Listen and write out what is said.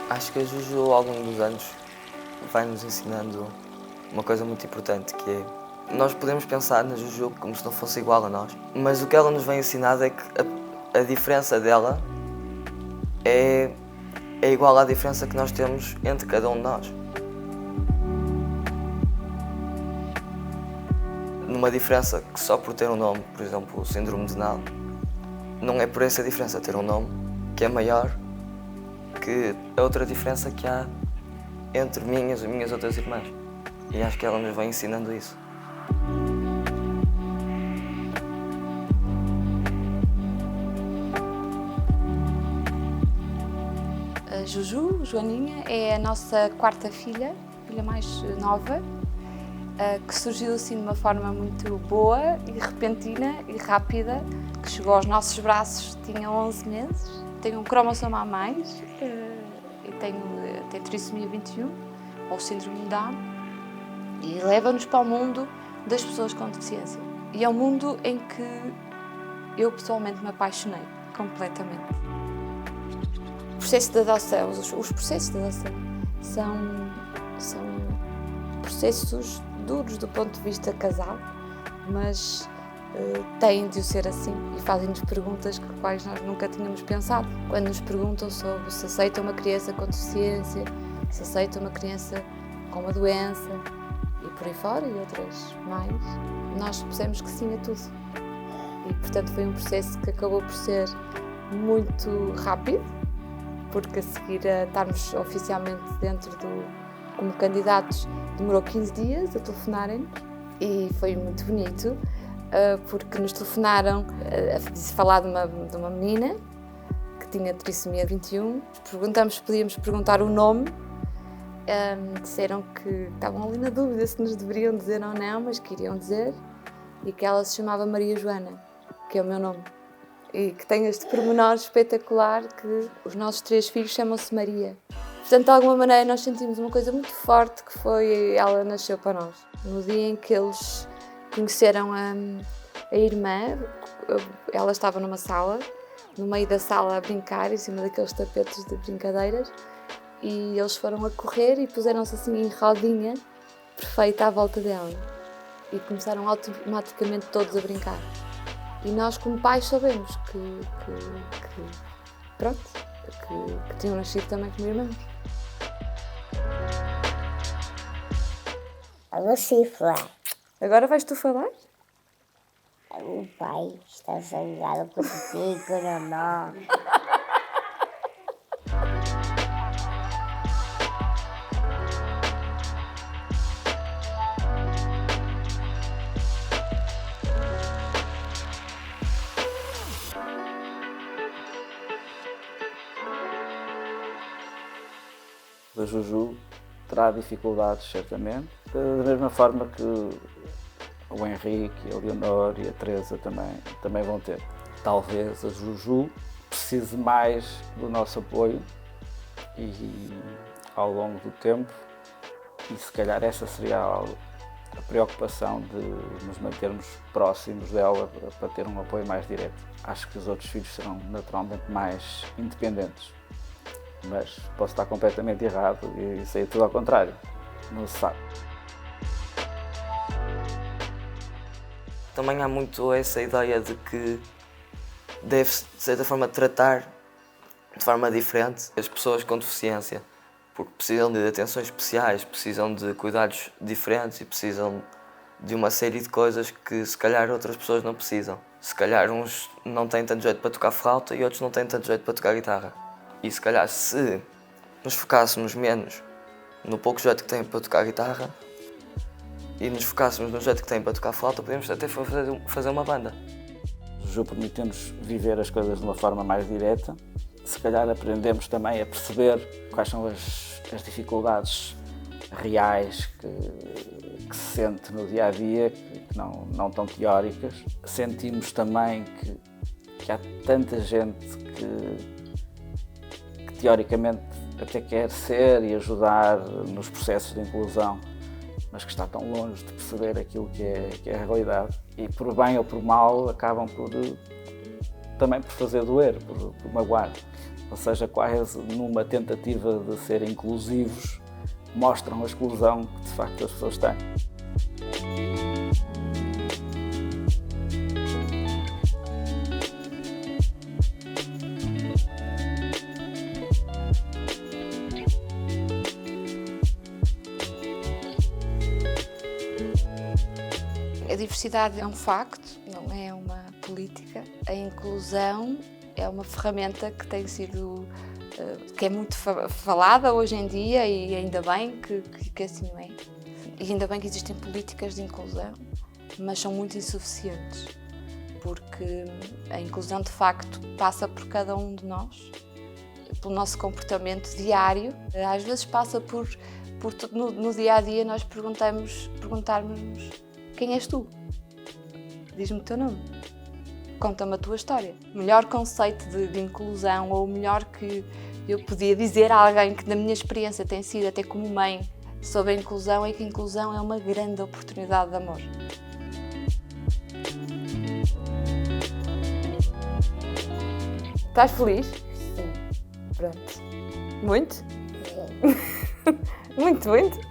Acho que a Juju, ao longo dos anos, vai-nos ensinando uma coisa muito importante, que é nós podemos pensar na Juju como se não fosse igual a nós, mas o que ela nos vem ensinar é que a diferença dela é igual à diferença que nós temos entre cada um de nós. Numa diferença que só por ter um nome, por exemplo, o síndrome de Down, não é por essa diferença ter um nome que é maior que a outra diferença que há entre mim e as minhas outras irmãs. E acho que ela nos vai ensinando isso. A Juju, Joaninha, é a nossa quarta filha mais nova, que surgiu assim de uma forma muito boa e repentina e rápida, que chegou aos nossos braços, tinha 11 meses. Tem um cromossomo a mais e tem trissomia 21, ou síndrome de Down, e leva-nos para o mundo das pessoas com deficiência. E é um mundo em que eu pessoalmente me apaixonei completamente. O processo de adoção, os processos de adoção são processos duros do ponto de vista casal, mas têm de o ser assim e fazem-nos perguntas que quais nós nunca tínhamos pensado. Quando nos perguntam sobre se aceita uma criança com deficiência, se aceita uma criança com uma doença e por aí fora e outras mais, nós dissemos que sim a tudo. E portanto foi um processo que acabou por ser muito rápido, porque a seguir a estarmos oficialmente dentro como candidatos demorou 15 dias a telefonarem-nos e foi muito bonito. Porque nos telefonaram a falar de uma menina que tinha trissomia 21. Perguntamos se podíamos perguntar o nome. Disseram que estavam ali na dúvida se nos deveriam dizer ou não, mas que iriam dizer. E que ela se chamava Maria Joana, que é o meu nome. E que tem este pormenor espetacular que os nossos 3 filhos chamam-se Maria. Portanto, de alguma maneira, nós sentimos uma coisa muito forte que foi ela nasceu para nós. No dia em que eles conheceram a irmã, ela estava numa sala, no meio da sala a brincar, em cima daqueles tapetes de brincadeiras, e eles foram a correr e puseram-se assim em rodinha, perfeita à volta dela. E começaram automaticamente todos a brincar. E nós, como pais, sabemos que tinham nascido também como irmãos. Eu sei falar. Agora vais tu falar? O pai está zangado contigo, não. A Juju terá dificuldades, certamente, da mesma forma que o Henrique, a Leonor e a Teresa também vão ter. Talvez a Juju precise mais do nosso apoio e ao longo do tempo, e se calhar essa seria a preocupação de nos mantermos próximos dela para ter um apoio mais direto. Acho que os outros filhos serão naturalmente mais independentes, mas posso estar completamente errado e sair tudo ao contrário, não se sabe. Também há muito essa ideia de que deve-se, de certa forma, tratar de forma diferente as pessoas com deficiência, porque precisam de atenções especiais, precisam de cuidados diferentes e precisam de uma série de coisas que se calhar outras pessoas não precisam. Se calhar uns não têm tanto jeito para tocar flauta e outros não têm tanto jeito para tocar guitarra. E se calhar se nos focássemos menos no pouco jeito que têm para tocar guitarra e nos focássemos no jeito que têm para tocar flauta, podemos até fazer uma banda. O Juju permite-nos viver as coisas de uma forma mais direta. Se calhar aprendemos também a perceber quais são as dificuldades reais que se sente no dia-a-dia, que não tão teóricas. Sentimos também que há tanta gente que teoricamente até quer ser e ajudar nos processos de inclusão, mas que está tão longe de perceber aquilo que é a realidade e por bem ou por mal acabam também por fazer doer, por magoar. ou seja, quase numa tentativa de serem inclusivos, mostram a exclusão que de facto as pessoas têm. A diversidade é um facto, não é uma política. A inclusão é uma ferramenta que tem sido, que é muito falada hoje em dia, e ainda bem que assim é. E ainda bem que existem políticas de inclusão, mas são muito insuficientes, porque a inclusão de facto passa por cada um de nós, pelo nosso comportamento diário. Às vezes passa por no dia a dia nós perguntarmos quem és tu? Diz-me o teu nome. Conta-me a tua história. O melhor conceito de inclusão, ou o melhor que eu podia dizer a alguém que, na minha experiência, tem sido até como mãe, sobre a inclusão, é que a inclusão é uma grande oportunidade de amor. Estás feliz? Sim. Pronto. Muito? Sim. Muito, muito? Sim.